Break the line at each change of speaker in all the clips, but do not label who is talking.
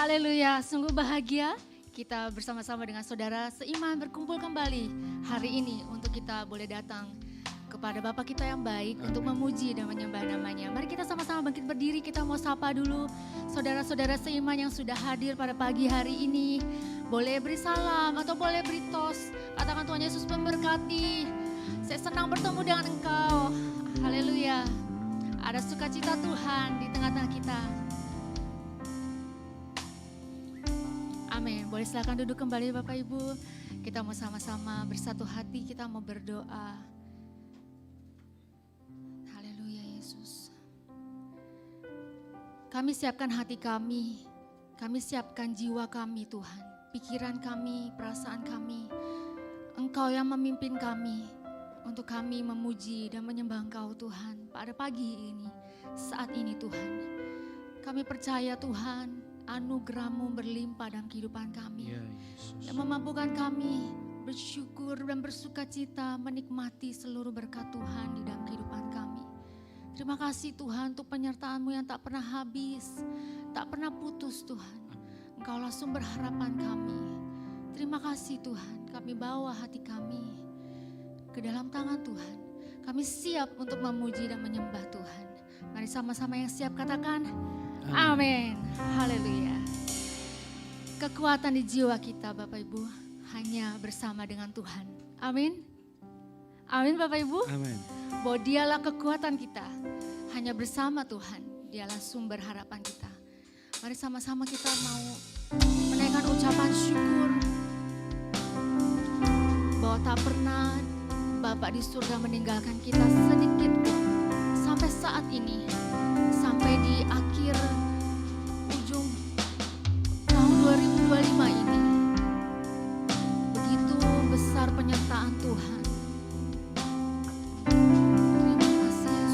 Haleluya, sungguh bahagia kita bersama-sama dengan saudara seiman berkumpul kembali hari ini untuk kita boleh datang kepada Bapa kita yang baik untuk memuji dan menyembah namanya. Mari kita sama-sama bangkit berdiri, kita mau sapa dulu saudara-saudara seiman yang sudah hadir pada pagi hari ini. Boleh beri salam atau boleh beri tos, katakan Tuhan Yesus memberkati. Saya senang bertemu dengan engkau, haleluya. Ada sukacita Tuhan di tengah-tengah kita. Amin. Boleh silakan duduk kembali Bapak Ibu. Kita mau sama-sama bersatu hati, kita mau berdoa. Haleluya Yesus. Kami siapkan hati kami siapkan jiwa kami Tuhan. Pikiran kami, perasaan kami. Engkau yang memimpin kami untuk kami memuji dan menyembah Engkau Tuhan pada pagi ini, saat ini Tuhan. Kami percaya Tuhan, anugerah-Mu berlimpah dalam kehidupan kami. Yang memampukan kami bersyukur dan bersuka cita menikmati seluruh berkat Tuhan di dalam kehidupan kami. Terima kasih Tuhan untuk penyertaan-Mu yang tak pernah habis, tak pernah putus Tuhan. Engkaulah sumber harapan kami. Terima kasih Tuhan, kami bawa hati kami ke dalam tangan Tuhan. Kami siap untuk memuji dan menyembah Tuhan. Mari sama-sama yang siap katakan, amin. Haleluya. Kekuatan di jiwa kita Bapak Ibu hanya bersama dengan Tuhan. Amin. Amin Bapak Ibu.
Amin.
Bahwa dialah kekuatan kita. Hanya bersama Tuhan. Dialah sumber harapan kita. Mari sama-sama kita mau menaikkan ucapan syukur. Bahwa tak pernah Bapak di surga meninggalkan kita sedikit pun. Sampai saat ini. Sampai di akhir ujung tahun 2025 ini. Begitu besar penyertaan Tuhan. Terima kasih Yesus.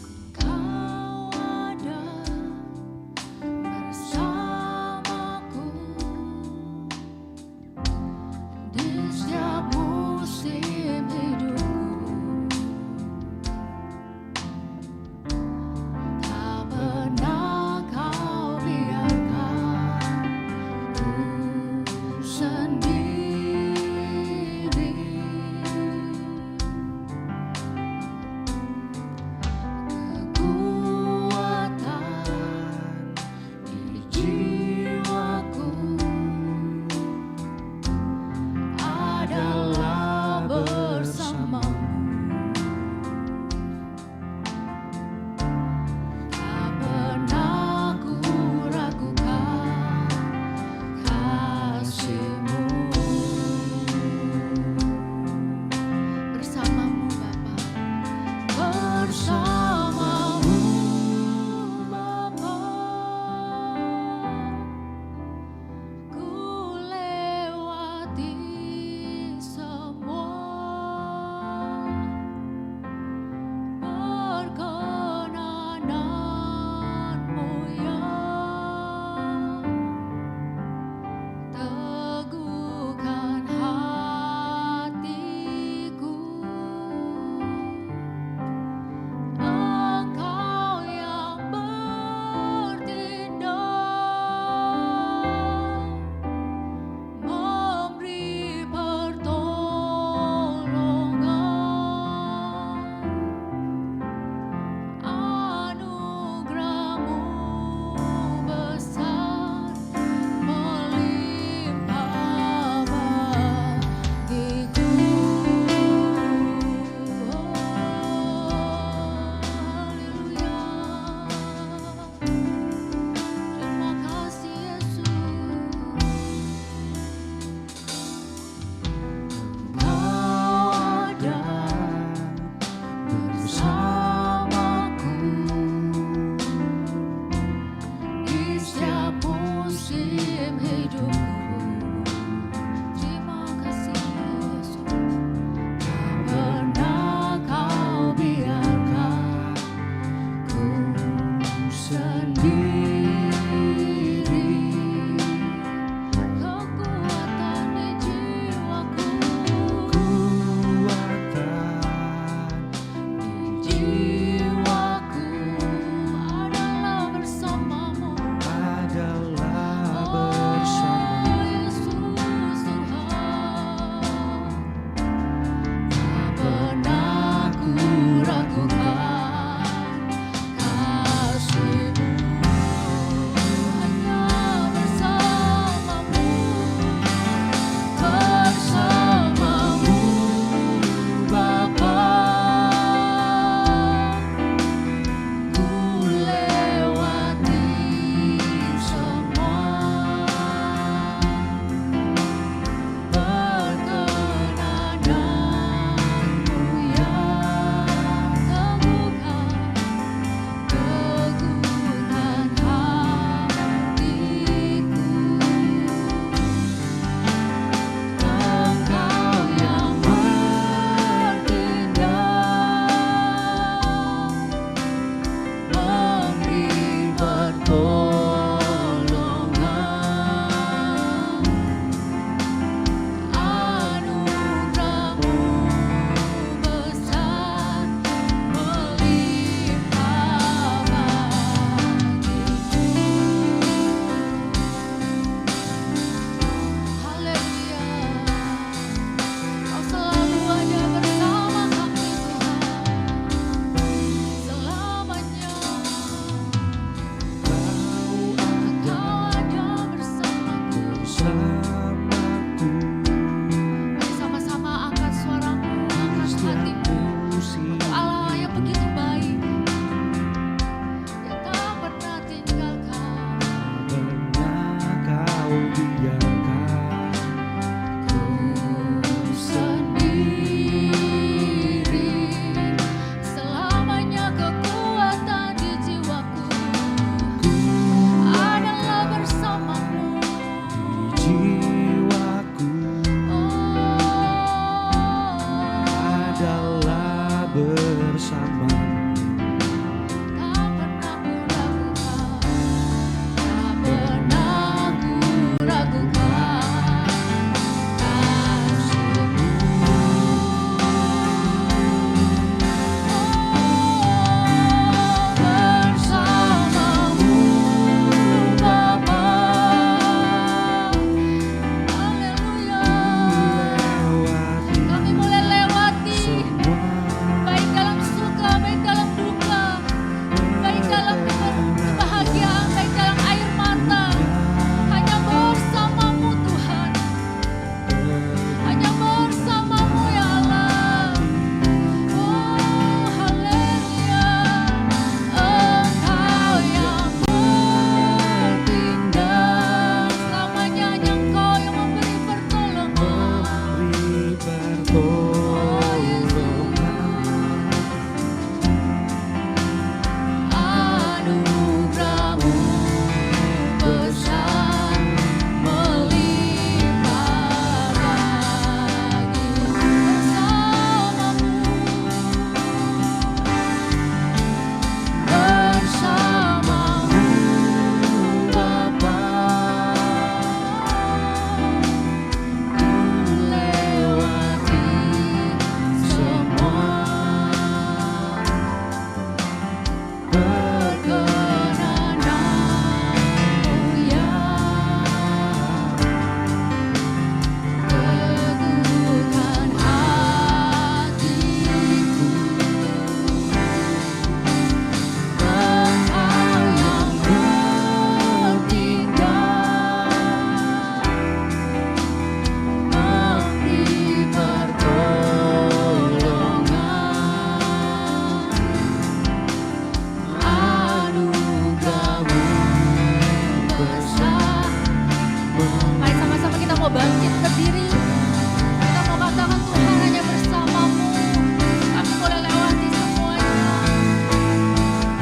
Engkau ada bersamaku di setiap musim hidupku.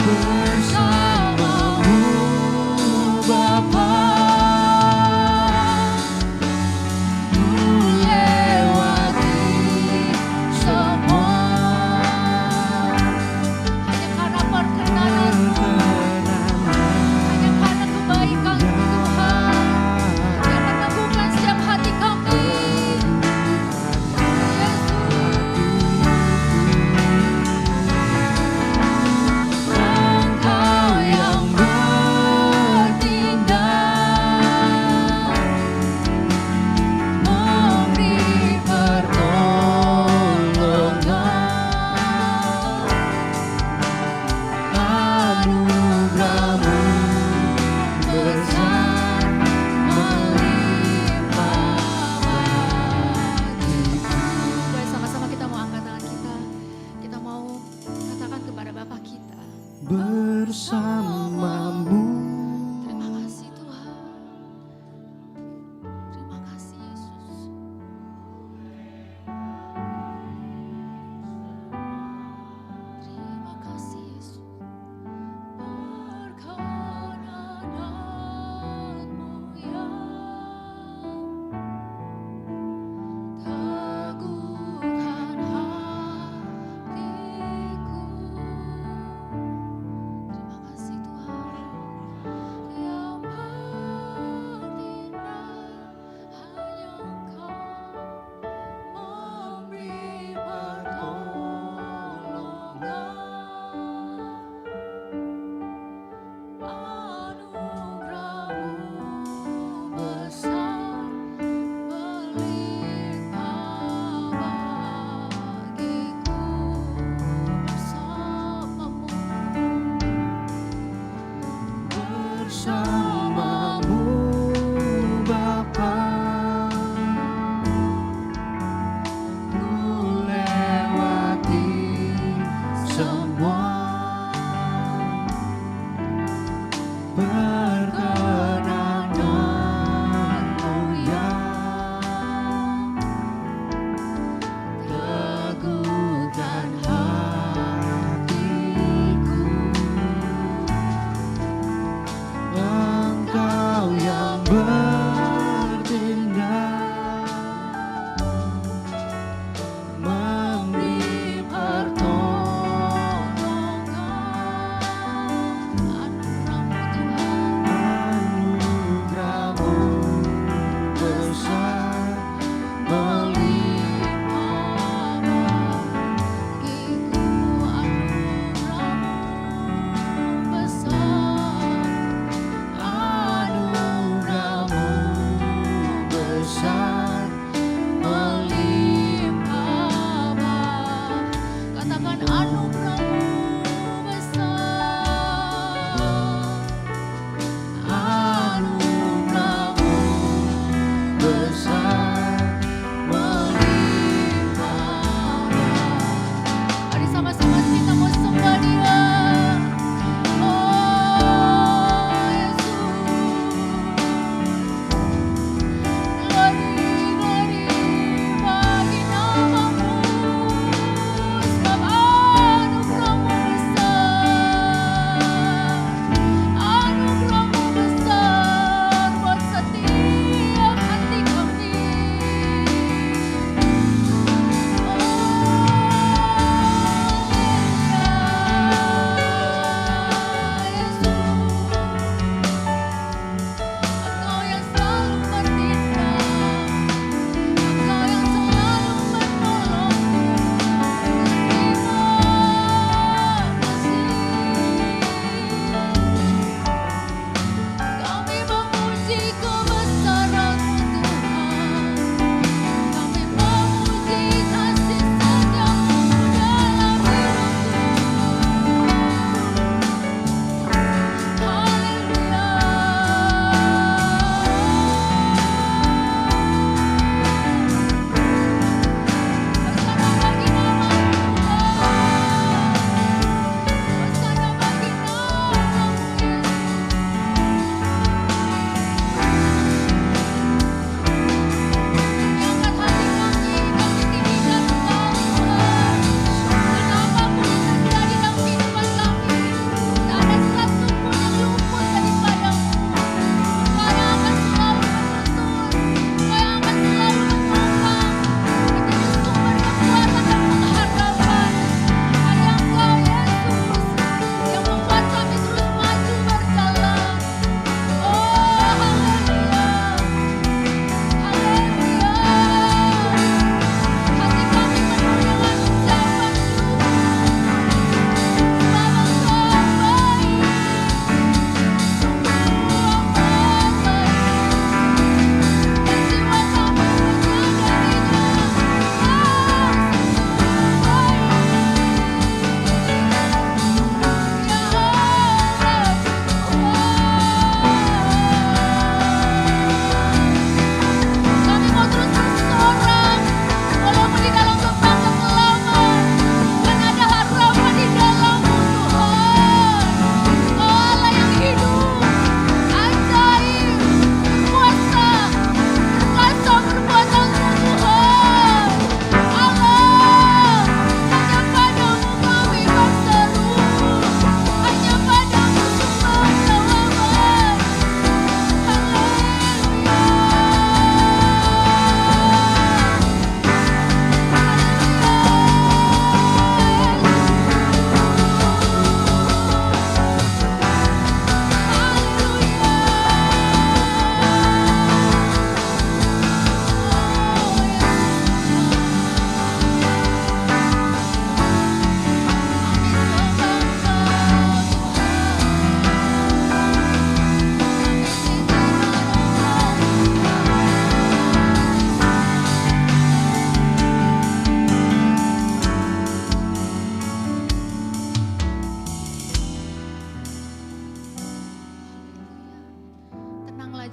bersamamu Bapa. Bersamamu.
Terima kasih Tuhan. Terima kasih Yesus. Terima kasih Yesus. Perkenananmu yang teguhkan hatiku. Terima kasih Tuhan.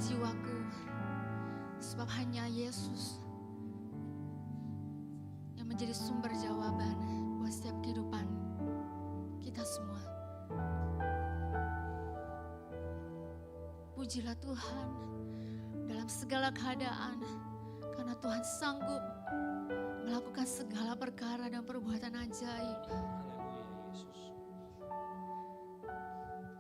jiwaku. Sebab hanya Yesus yang menjadi sumber jawaban buat setiap kehidupan kita semua. Pujilah Tuhan dalam segala keadaan, karena Tuhan sanggup melakukan segala perkara dan perbuatan ajaib.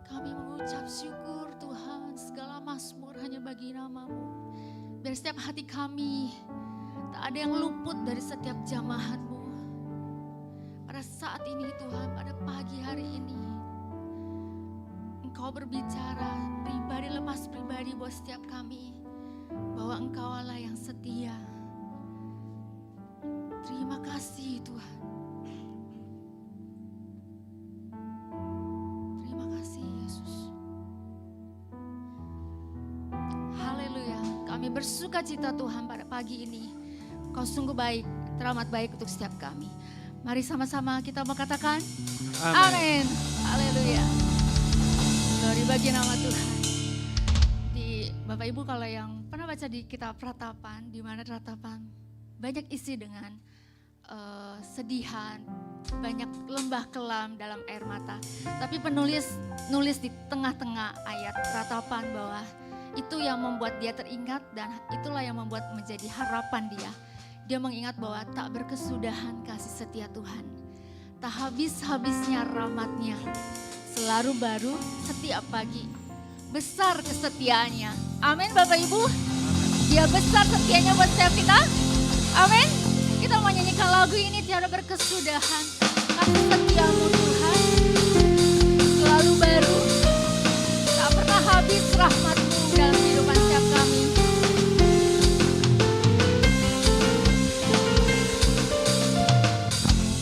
Kami mengucap syukur Tuhan, segala mazmur hanya bagi nama-Mu. Biar setiap hati kami tak ada yang luput dari setiap jamahan-Mu. Pada saat ini Tuhan, pada pagi hari ini, Engkau berbicara pribadi lepas pribadi buat setiap kami, bahwa Engkau Allah yang setia. Terima kasih Tuhan. Terima kasih Yesus. Haleluya. Kami bersuka cita Tuhan pada pagi ini. Kau sungguh baik, teramat baik untuk setiap kami. Mari sama-sama kita mau katakan amin. Haleluya. Glory bagi nama Tuhan. Di Bapak Ibu kalau yang pernah baca di kitab Ratapan, di mana Ratapan banyak isi dengan sedihan, banyak lembah kelam dalam air mata. Tapi penulis nulis di tengah-tengah ayat Ratapan bahwa itu yang membuat dia teringat dan itulah yang membuat menjadi harapan dia. Dia mengingat bahwa tak berkesudahan kasih setia Tuhan. Tak habis-habisnya rahmat-Nya. Selalu baru setiap pagi. Besar kesetiaannya. Amin Bapak Ibu. Dia besar setianya buat setiap kita. Amin. Kita mau nyanyikan lagu ini, tiada berkesudahan. Kasih setiamu Tuhan. Selalu baru. Tak pernah habis rahmat-Mu dalam kehidupan setiap kami.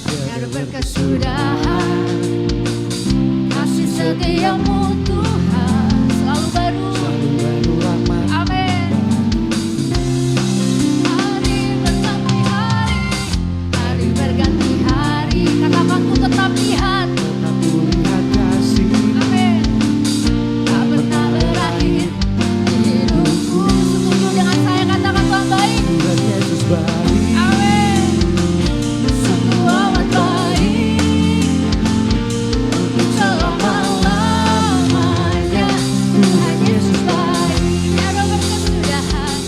Tiada berkesudahan. Kasih setiamu Tuhan. Selalu baru.
rahmat.
Amin. Hari berganti hari. Katakan ku tetap lihat.
Aku lihat kasih
Amin. Tak pernah berakhir hidupku. Setuju dengan saya, katakan Tuhan baik.
dan Yesus baik.
Amin. Sungguh amat baik. Untuk selama-lamanya Tuhan Yesus baik. Tiada berkesudahan.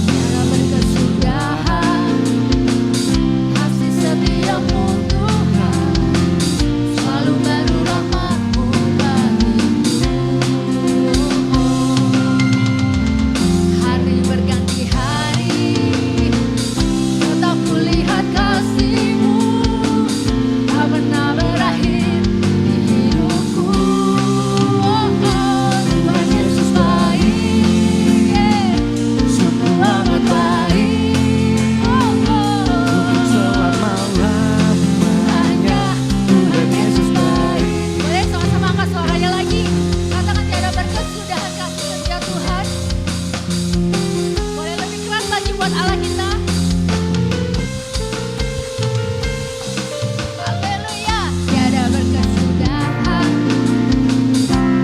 Tiada berkesudahan. Kasih setiamu Tuhan. Selalu baru rahmat-Mu bagiku. Hari berganti hari. Tetap kulihat kasih-Mu. Tak pernah berakhir di hidupku. Tuhan Yesus baik. Sungguh amat baik.
Selama-lamanya
Tuhan Yesus baik. Boleh sama-sama angkat suaranya lagi. Katakan tiada berkesudahan kasih setia Tuhan. Boleh lebih keras lagi buat Allah kita. Haleluya. Tiada berkesudahan.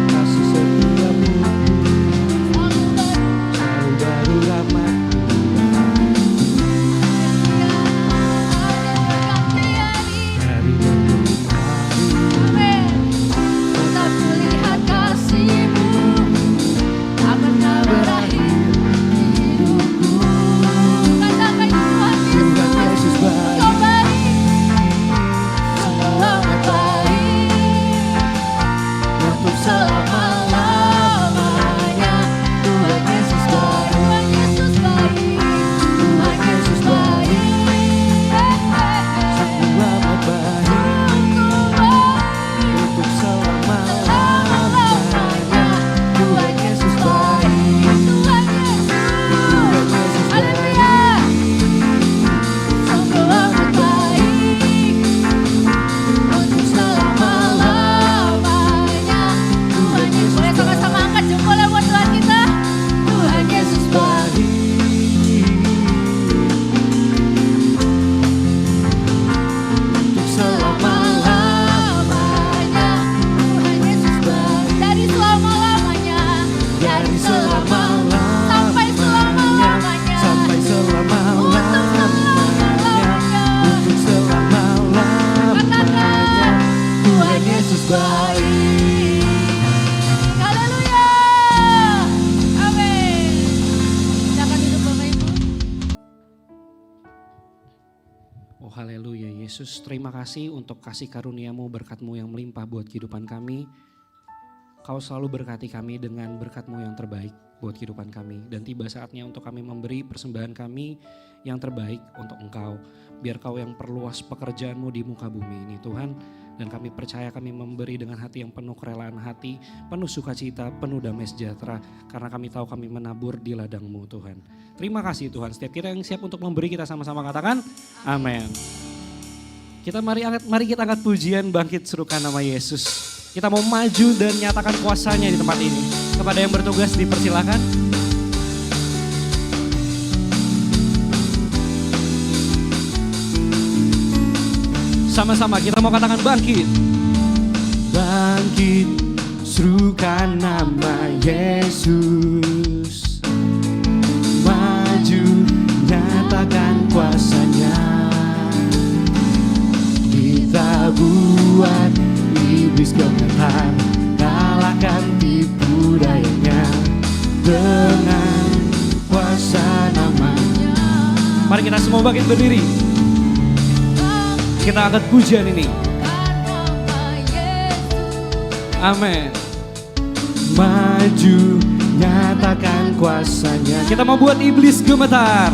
kasih setiamu
Selalu baru.
selalu baru rahmat.
Hari berganti hari. Amin. Tetap kulihat kasih-Mu. Tak pernah berakhir di hidupku.
haleluya Yesus. Terima kasih untuk kasih karunia-Mu, berkat-Mu yang melimpah buat kehidupan kami. Kau selalu berkati kami dengan berkat-Mu yang terbaik buat kehidupan kami. Dan tiba saatnya untuk kami memberi persembahan kami yang terbaik untuk Engkau. Biar Kau yang perluas pekerjaan-Mu di muka bumi ini Tuhan. Dan kami percaya kami memberi dengan hati yang penuh kerelaan hati, penuh sukacita, penuh damai sejahtera. Karena kami tahu kami menabur di ladang-Mu Tuhan. Terima kasih Tuhan. Setiap kita yang siap untuk memberi, kita sama-sama katakan amin. Mari kita angkat pujian, bangkit serukan nama Yesus. Kita mau maju dan nyatakan kuasanya di tempat ini. Kepada yang bertugas dipersilakan. Sama-sama kita mau katakan bangkit.
Bangkit, serukan nama Yesus. Maju, nyatakan kuasanya. Kita buat iblis gemetar, kalahkan tipu dayanya dengan kuasa namanya.
Mari kita semua bangkit berdiri. Kita angkat pujian ini. Amin.
Maju, nyatakan kuasanya.
Kita mau buat iblis gemetar.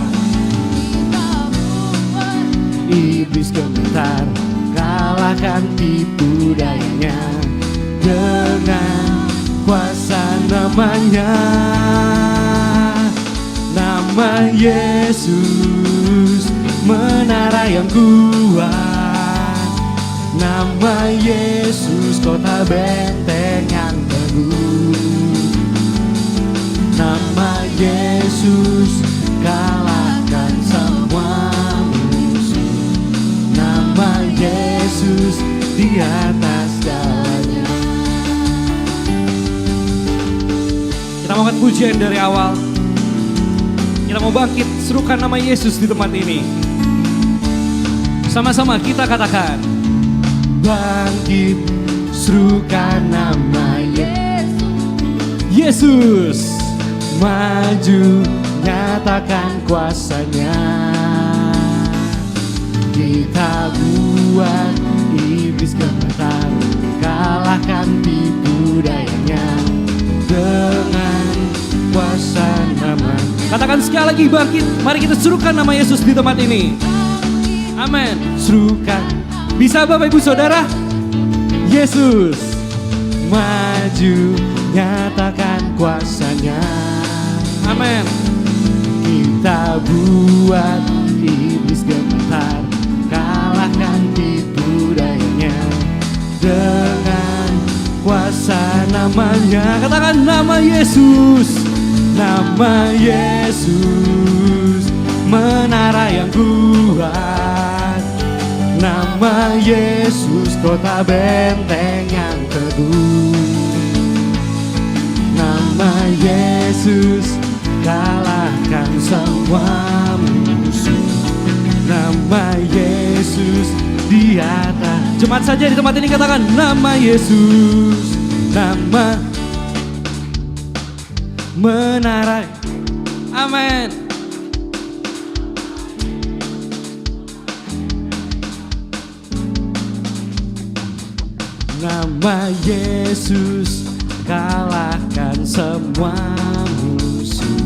Iblis gemetar, kalahkan tipu dayanya dengan kuasa namanya. Nama Yesus, menara yang kuat. Nama Yesus, kota benteng yang teguh. Nama Yesus, kalahkan semua musuh. Nama Yesus, di atas segalanya.
Kita mau angkat pujian dari awal. Kita mau bangkit, serukan nama Yesus di tempat ini. Sama-sama kita katakan.
Bangkit, serukan nama
Yesus.
Maju, nyatakan kuasanya. Kita buat iblis gemetar, kalahkan tipu dayanya dengan kuasa nama.
Katakan sekali lagi bangkit. Mari kita serukan nama Yesus di tempat ini. Amin.
Serukan
Bisa Bapak Ibu Saudara?
Yesus, maju, nyatakan kuasanya.
Amin.
Kita buat iblis gemetar, kalahkan tipu dayanya dengan kuasa namanya.
Katakan nama Yesus.
Nama Yesus, menara yang kuat. Nama Yesus, kota benteng yang teguh. Nama Yesus, kalahkan semua musuh. Nama Yesus, di atas.
Jemaat saja di tempat ini katakan nama Yesus.
Nama
menara. Amin.
Nama Yesus, kalahkan semua musuh.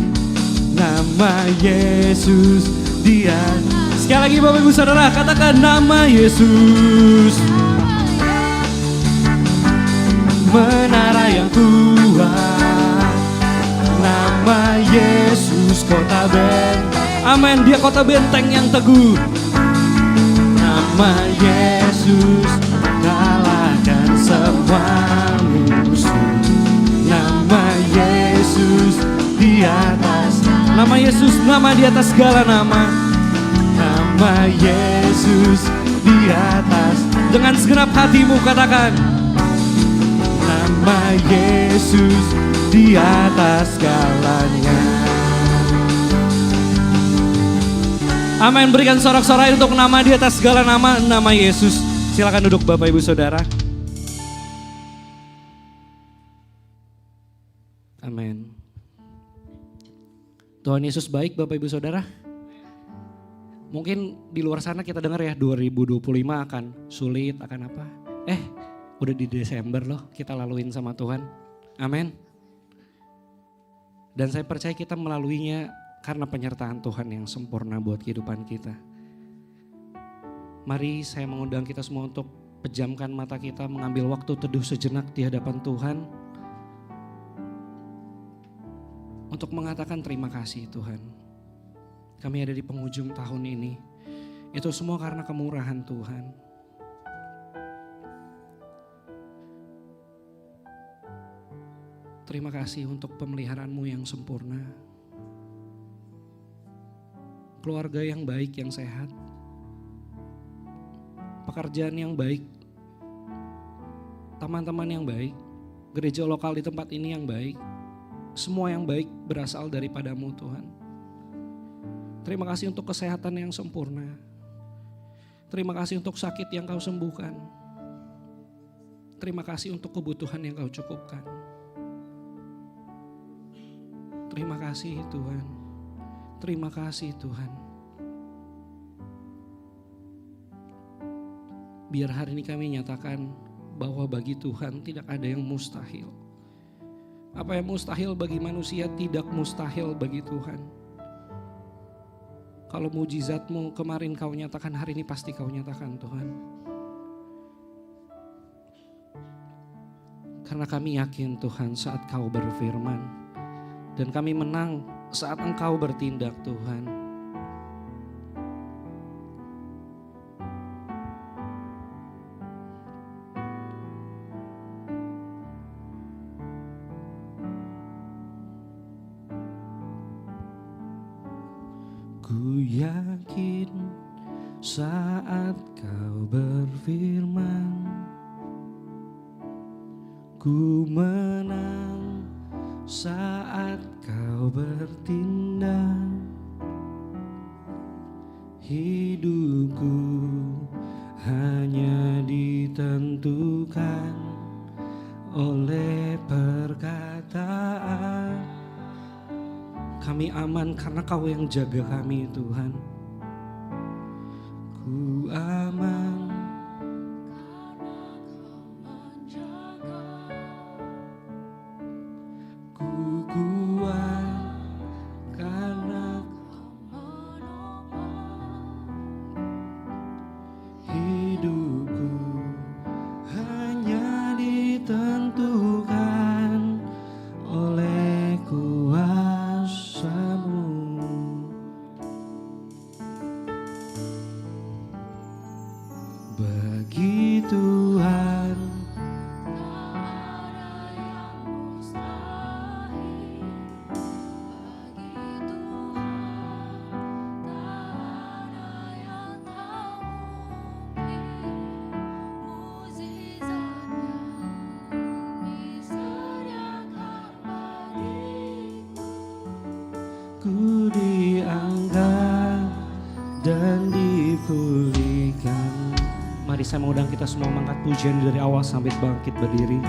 Nama Yesus, dia.
Sekali lagi Bapak Ibu Saudara katakan nama Yesus.
Menara yang kuat. Nama Yesus, kota benteng.
Amin. Dia kota benteng yang teguh.
Nama Yesus, kalahkan semua musuh. Nama Yesus, di atas.
Nama Yesus, nama di atas segala nama.
Nama Yesus, di atas.
Dengan segenap hatimu katakan.
Nama Yesus, di atas segalanya.
Amin. Berikan sorak-sorai untuk nama di atas segala nama, nama Yesus. Silakan duduk Bapak Ibu Saudara. Amin. Tuhan Yesus baik Bapak Ibu Saudara. Mungkin di luar sana kita dengar ya 2025 akan sulit, akan apa. Udah di Desember loh kita laluin sama Tuhan. Amin. Dan saya percaya kita melaluinya karena penyertaan Tuhan yang sempurna buat kehidupan kita. Mari saya mengundang kita semua untuk pejamkan mata kita, mengambil waktu teduh sejenak di hadapan Tuhan. Untuk mengatakan terima kasih Tuhan. Kami ada di penghujung tahun ini. Itu semua karena kemurahan Tuhan. Terima kasih untuk pemeliharaan-Mu yang sempurna. Keluarga yang baik, yang sehat. Pekerjaan yang baik. Teman-teman yang baik. Gereja lokal di tempat ini yang baik. Semua yang baik berasal daripada-Mu Tuhan. Terima kasih untuk kesehatan yang sempurna. Terima kasih untuk sakit yang Kau sembuhkan. Terima kasih untuk kebutuhan yang Kau cukupkan. Terima kasih Tuhan. Terima kasih Tuhan. Biar hari ini kami nyatakan bahwa bagi Tuhan tidak ada yang mustahil. Apa yang mustahil bagi manusia tidak mustahil bagi Tuhan. Kalau mujizat-Mu kemarin Kau nyatakan, hari ini pasti Kau nyatakan Tuhan. Karena kami yakin Tuhan saat Kau berfirman. Dan kami menang saat Engkau bertindak Tuhan.
Ku yakin saat Kau berfirman, ku menang saat Kau bertindak. Hidupku hanya ditentukan oleh perkataan. Kami aman karena Kau yang jaga kami Tuhan. Ku aman karena Kau menjaga. Ku kuat karena Kau menopang. Hidupku hanya ditentukan oleh kuasa. Bagi Tuhan tak ada yang mustahil. Bagi Tuhan tak ada yang tak mungkin. Mukjizatnya disediakan bagiku. Ku diangkat dan dipulihkan.
Mari saya mengundang kita semua mengangkat pujian dari awal sampai bangkit berdiri.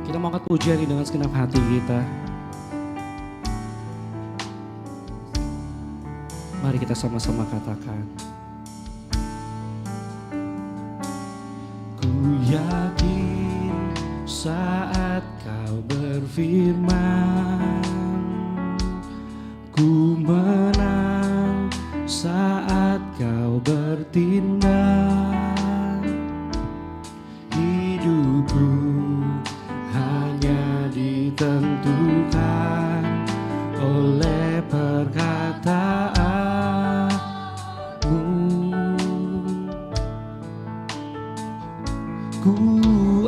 Kita mengangkat pujian ini dengan segenap hati kita. Mari kita sama-sama katakan.
Ku yakin saat Kau berfirman, ku menang saat Kau bertindak. Hidupku hanya ditentukan oleh perkataan-Mu. Ku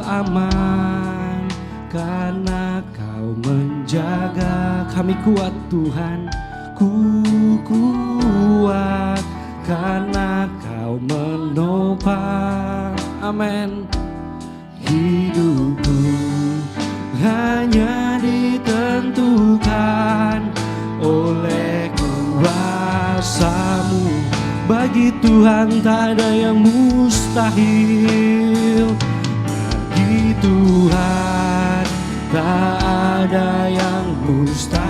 aman karena Kau menjaga. Kami kuat Tuhan. Ku kuat karena Kau menopang. Amin. Hidupku hanya ditentukan oleh kuasa-Mu. Bagi Tuhan tak ada yang mustahil. Bagi Tuhan tak ada yang mustahil.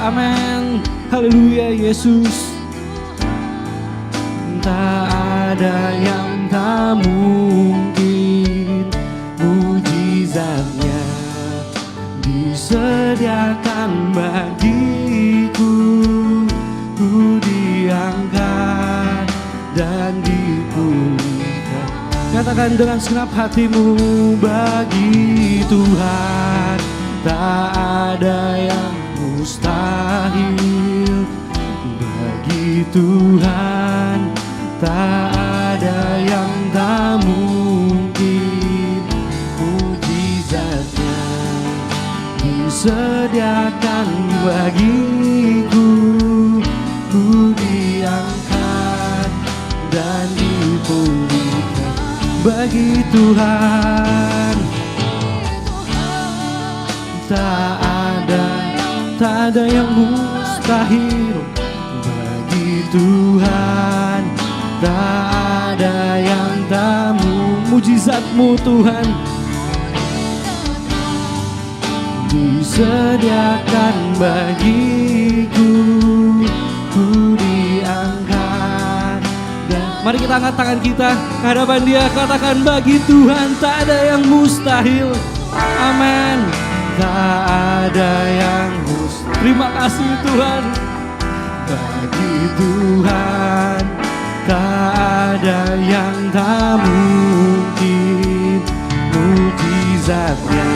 Amin. Haleluya Yesus. tak ada yang tak mungkin. Mujizatnya disediakan bagiku, ku diangkat dan dipulihkan. Katakan dengan segenap hatimu, bagi Tuhan tak ada yang mustahil. Bagi Tuhan tak ada yang tak mungkin. Mujizatnya disediakan bagiku, ku diangkat dan dipulihkan. Bagi Tuhan tak ada yang mustahil. Bagi Tuhan tak ada yang tak mungkin. Mujizatmu Tuhan disediakan bagiku, ku diangkat. Dan mari kita angkat tangan kita ke hadapan Dia, katakan bagi Tuhan tak ada yang mustahil. Amin. Tak ada yang mustahil. Terima kasih Tuhan. Bagi Tuhan tak ada yang tak mungkin. Mujizatnya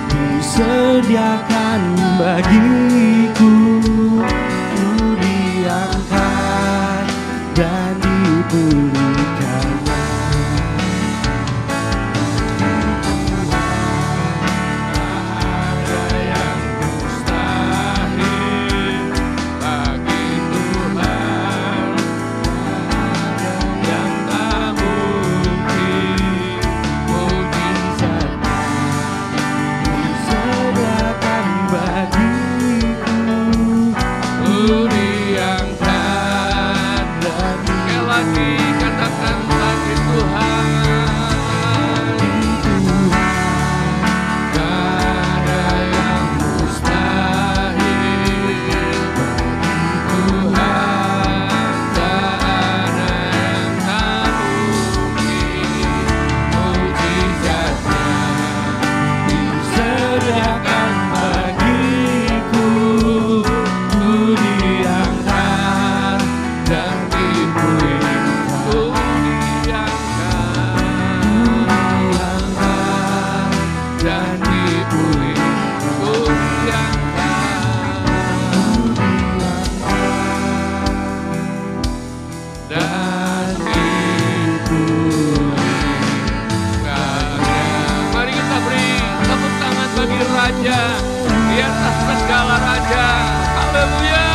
disediakan bagiku, ku diangkat dan dipulihkan.
Raja di atas segala raja. Haleluya.